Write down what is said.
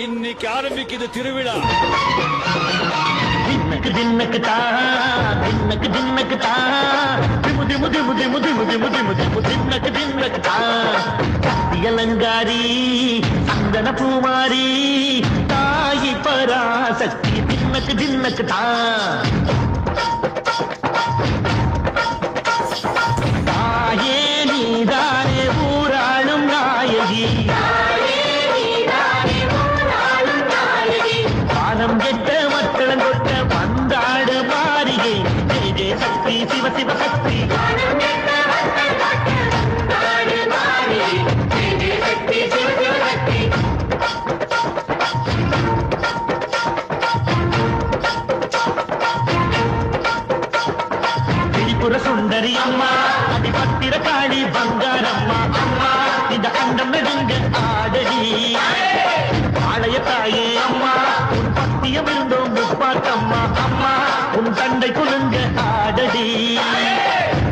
இன்னைக்கு ஆரம்பிக்குது திருவிழா. தின்னக்கு தின்னக்கு தா தின்னக்கு தின்னக்கு தா திமுதி முதி முதி முதி முதி முதி முதி முதி தின்னக்கு தின்னக்கு தா கத்தியலங்காரி சந்தன பூமாரி தாயி பராசக்தி தின்னக்கு தின்னக்கு தா தாயே நீதானே ஊராளும் நாயகி காலம் கெட்ட மக்களம் கொட்ட வந்தாடு மாறியே ஜெய ஜெய சக்தி சிவ சிவ சக்தி திரிபுர சுந்தரி அம்மா அதிபத்திர காளி பங்காரம்மா அம்மா இந்த அண்டம் நெடுங்க ஆடடி ஆலய தாயே அம்மா உன் பத்தியம் இருந்தோம் முப்பாட்டம்மா அம்மா உன் தண்டை குலுங்க